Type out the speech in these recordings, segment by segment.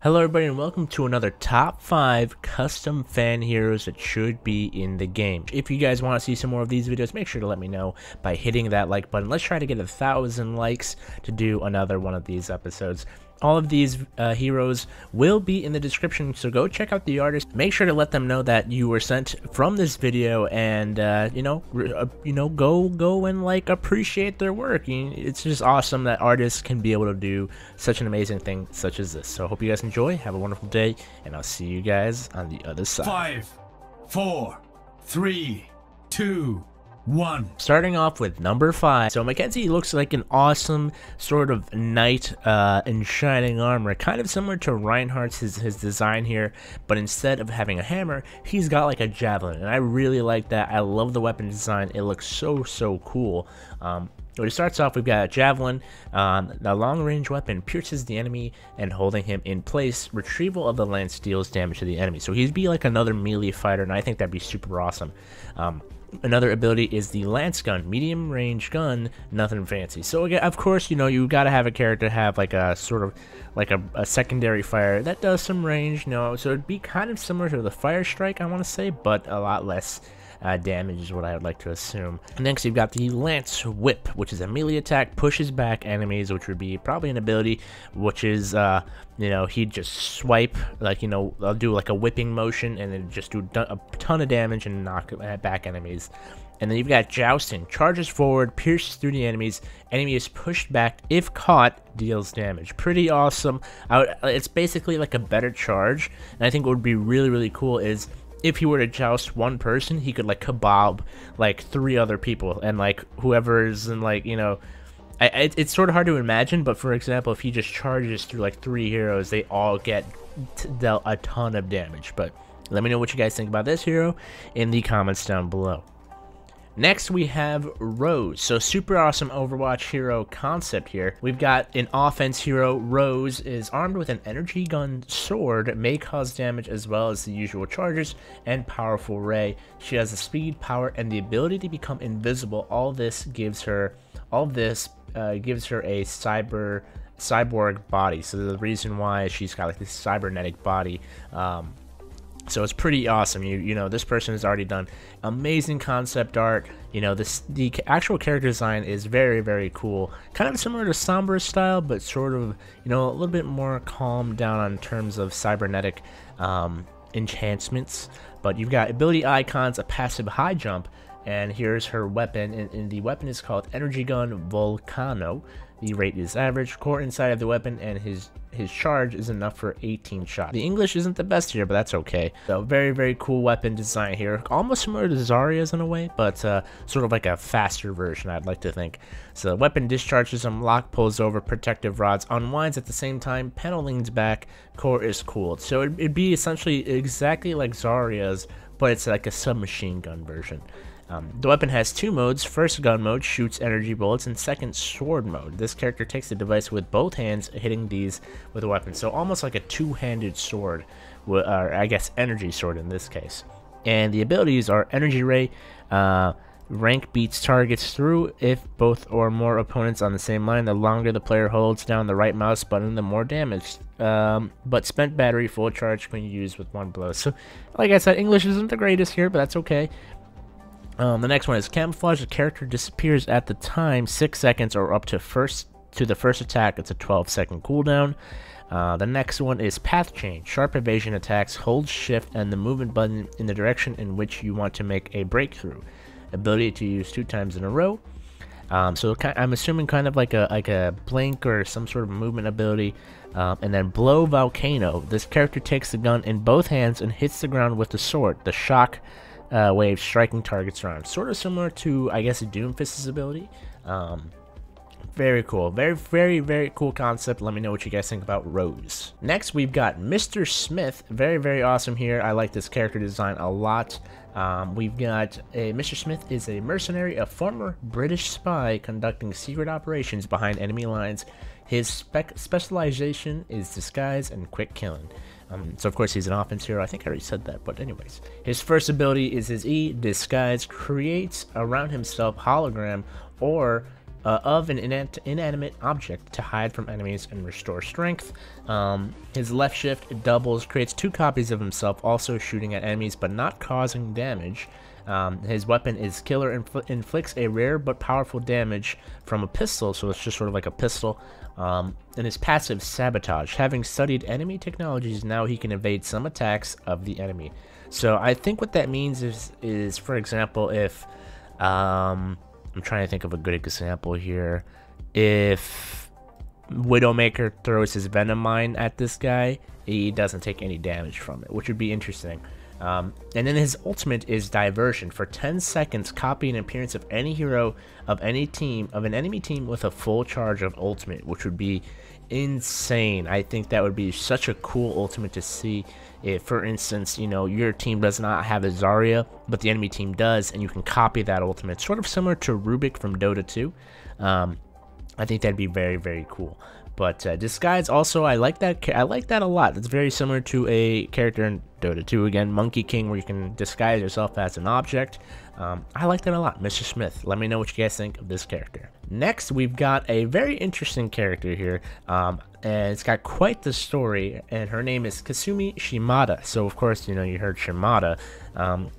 Hello everybody and welcome to another top 5 custom fan heroes that should be in the game. If you guys want to see some more of these videos, make sure to let me know by hitting that like button. Let's try to get 1,000 likes to do another one of these episodes. All of these heroes will be in the description, so go check out the artist. Make sure to let them know that you were sent from this video, and go and like appreciate their work. It's just awesome that artists can be able to do such an amazing thing such as this. So I hope you guys enjoy. Have a wonderful day, and I'll see you guys on the other side. 5, 4, 3, 2, 1. Starting off with number 5. So Mackenzie looks like an awesome sort of knight in shining armor, kind of similar to Reinhardt's his design here, but instead of having a hammer, he's got like a javelin, and I really like that. I love the weapon design. It looks so cool. When it starts off, we've got a javelin. The long-range weapon pierces the enemy and holding him in place. Retrieval of the lance deals damage to the enemy. So he'd be like another melee fighter, and I think that'd be super awesome. Another ability is the lance gun, medium range gun, nothing fancy. So again, of course, you gotta have a character have like a sort of like a secondary fire that does some range, so it'd be kind of similar to the fire strike, I want to say, but a lot less damage is what I would like to assume. Next, you've got the lance whip, which is a melee attack, pushes back enemies, which would be probably an ability, which is he'd just swipe, like I'll do like a whipping motion and then just do a ton of damage and knock back enemies. And then you've got jousting, charges forward, pierces through the enemies, enemy is pushed back, if caught, deals damage. Pretty awesome. It's basically like a better charge, and I think what would be really cool is if he were to joust one person, he could like kebab like 3 other people, and like whoever is in like it's sort of hard to imagine, but for example, if he just charges through like 3 heroes, they all get dealt a ton of damage. But let me know what you guys think about this hero in the comments down below. Next, we have Rose. So super awesome Overwatch hero concept here. We've got an offense hero. Rose is armed with an energy gun sword, may cause damage as well as the usual charges, and powerful ray. She has the speed, power, and the ability to become invisible. All this gives her a cyborg body. So the reason why she's got like this cybernetic body. So it's pretty awesome. This person has already done amazing concept art. The actual character design is very cool. Kind of similar to Sombra's style, but sort of, a little bit more calmed down on terms of cybernetic enhancements. But you've got ability icons, a passive high jump, and here's her weapon. And the weapon is called Energy Gun Volcano. The rate is average, core inside of the weapon, and his charge is enough for 18 shots. The English isn't the best here, but that's okay. So very cool weapon design here. Almost similar to Zarya's in a way, but sort of like a faster version, I'd like to think. So the weapon discharges him, lock pulls over, protective rods, unwinds at the same time, panel leans back, core is cooled. So it'd be essentially exactly like Zarya's, but it's like a submachine gun version. The weapon has 2 modes. First, gun mode, shoots energy bullets, and second, sword mode. This character takes the device with both hands, hitting these with a weapon. So almost like a 2-handed sword, or I guess energy sword in this case. And the abilities are energy ray, rank beats targets through if both or more opponents on the same line. The longer the player holds down the right mouse button, the more damage. But spent battery full charge can be used with 1 blow. So like I said, English isn't the greatest here, but that's okay. The next one is Camouflage. The character disappears at the time 6 seconds or up to the first attack. It's a 12-second cooldown. The next one is Path Change. Sharp evasion attacks. Hold shift and the movement button in the direction in which you want to make a breakthrough. Ability to use 2 times in a row. So I'm assuming kind of like a blink or some sort of movement ability. And then Blow Volcano. This character takes the gun in both hands and hits the ground with the sword. The shock wave striking targets around. Sort of similar to, I guess, Doomfist's ability. Very cool. Very cool concept. Let me know what you guys think about Rose. Next, we've got Mr. Smith. Very awesome here. I like this character design a lot. We've got Mr. Smith is a mercenary, a former British spy conducting secret operations behind enemy lines. His specialization is disguise and quick killing. So of course he's an offense hero. I think I already said that, but anyways. His first ability is his E, Disguise, creates around himself hologram or of an inanimate object to hide from enemies and restore strength. His left shift doubles, creates 2 copies of himself, also shooting at enemies but not causing damage. His weapon is killer, inflicts a rare but powerful damage from a pistol, so it's just sort of like a pistol. And his passive sabotage. Having studied enemy technologies, now he can evade some attacks of the enemy. So I think what that means is for example, if I'm trying to think of a good example here. If Widowmaker throws his Venom Mine at this guy, he doesn't take any damage from it, which would be interesting. And then his ultimate is Diversion. For 10 seconds, copy an appearance of any hero of any team, of an enemy team with a full charge of ultimate, which would be insane. I think that would be such a cool ultimate to see. If, for instance, you know, your team does not have a Zarya, but the enemy team does, and you can copy that ultimate, sort of similar to Rubik from Dota 2. I think that'd be very, very cool. But disguise also, I like that a lot. It's very similar to a character in Dota 2, again, Monkey King, where you can disguise yourself as an object. I like that a lot. Mr. Smith, let me know what you guys think of this character. Next, we've got a very interesting character here, and it's got quite the story, and her name is Kasumi Shimada. So, of course, you know, you heard Shimada.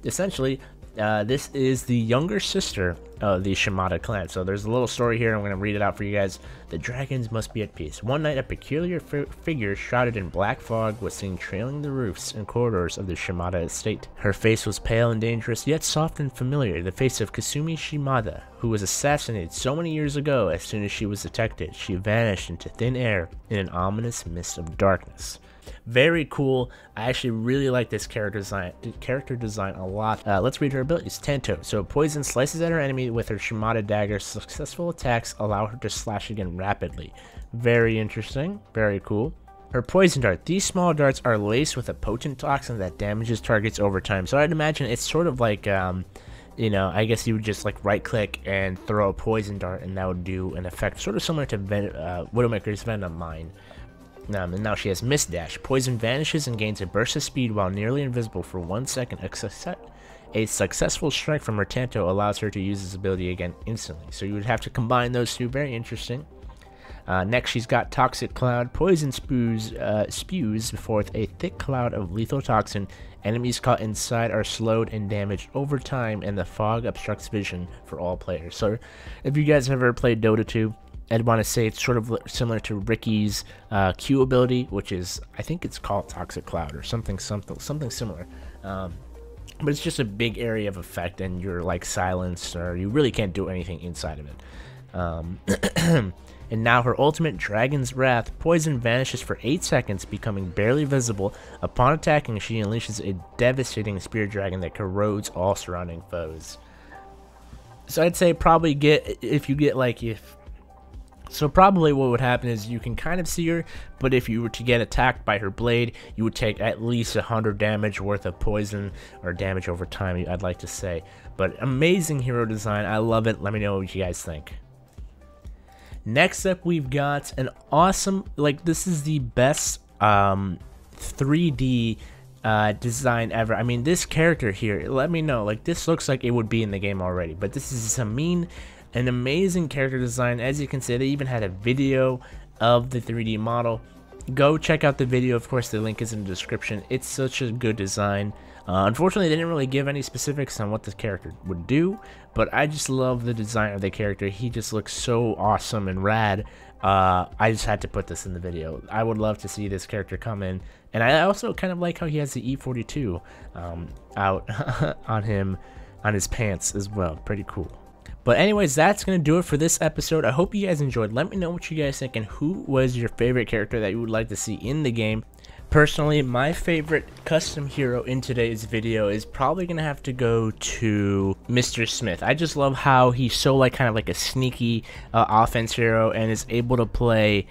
Essentially, this is the younger sister of the Shimada clan. So there's a little story here. I'm going to read it out for you guys. The dragons must be at peace. One night, a peculiar figure shrouded in black fog was seen trailing the roofs and corridors of the Shimada estate. Her face was pale and dangerous, yet soft and familiar. The face of Kasumi Shimada, who was assassinated so many years ago. As soon as she was detected, she vanished into thin air in an ominous mist of darkness. Very cool. I actually really like this character design a lot. Let's read her abilities. Tanto. So poison slices at her enemy with her Shimada dagger. Successful attacks allow her to slash again rapidly. Very interesting. Very cool. Her poison dart. These small darts are laced with a potent toxin that damages targets over time. So I'd imagine it's sort of like you know, I guess you would just like right click and throw a poison dart and that would do an effect sort of similar to Widowmaker's Venom Mine. And now she has Mist Dash. Poison vanishes and gains a burst of speed while nearly invisible for 1 second. A successful strike from her Tanto allows her to use this ability again instantly. So you would have to combine those two. Very interesting. Next, she's got Toxic Cloud. Poison spews forth a thick cloud of lethal toxin. Enemies caught inside are slowed and damaged over time, and the fog obstructs vision for all players. So if you guys have ever played Dota 2, I'd want to say it's sort of similar to Ricky's Q ability, which is, I think it's called Toxic Cloud or something similar. But it's just a big area of effect, and you're like silenced, or you really can't do anything inside of it. And now her ultimate, Dragon's Wrath. Poison vanishes for 8 seconds, becoming barely visible. Upon attacking, she unleashes a devastating spear dragon that corrodes all surrounding foes. So I'd say probably So probably what would happen is you can kind of see her, but if you were to get attacked by her blade, you would take at least 100 damage worth of poison, or damage over time, I'd like to say. But amazing hero design. I love it. Let me know what you guys think. Next up, we've got an awesome, like, this is the best 3D design ever. I mean, this character here, let me know, like, this looks like it would be in the game already, but this is an amazing character design. As you can see, they even had a video of the 3D model. Go check out the video. Of course, the link is in the description. It's such a good design. Unfortunately, they didn't really give any specifics on what this character would do, but I just love the design of the character. He just looks so awesome and rad. I just had to put this in the video. I would love to see this character come in, and I also kind of like how he has the E42 out on his pants as well. Pretty cool. But anyways, that's going to do it for this episode. I hope you guys enjoyed. Let me know what you guys think and who was your favorite character that you would like to see in the game. Personally, my favorite custom hero in today's video is probably going to have to go to Mr. Smith. I just love how he's so kind of like a sneaky offense hero and is able to play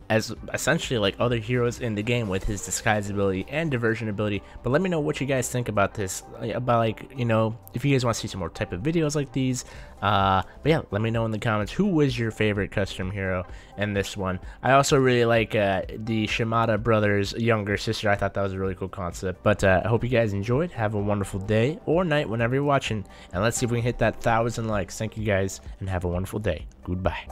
as essentially like other heroes in the game with his disguise ability and diversion ability. But let me know what you guys think about this, about like, you know, if you guys want to see some more type of videos like these. But yeah, let me know in the comments who was your favorite custom hero in this one. I also really like the Shimada brothers' younger sister. I thought that was a really cool concept. But I hope you guys enjoyed. Have a wonderful day or night whenever you're watching, and let's see if we can hit that 1,000 likes. Thank you guys, and have a wonderful day. Goodbye.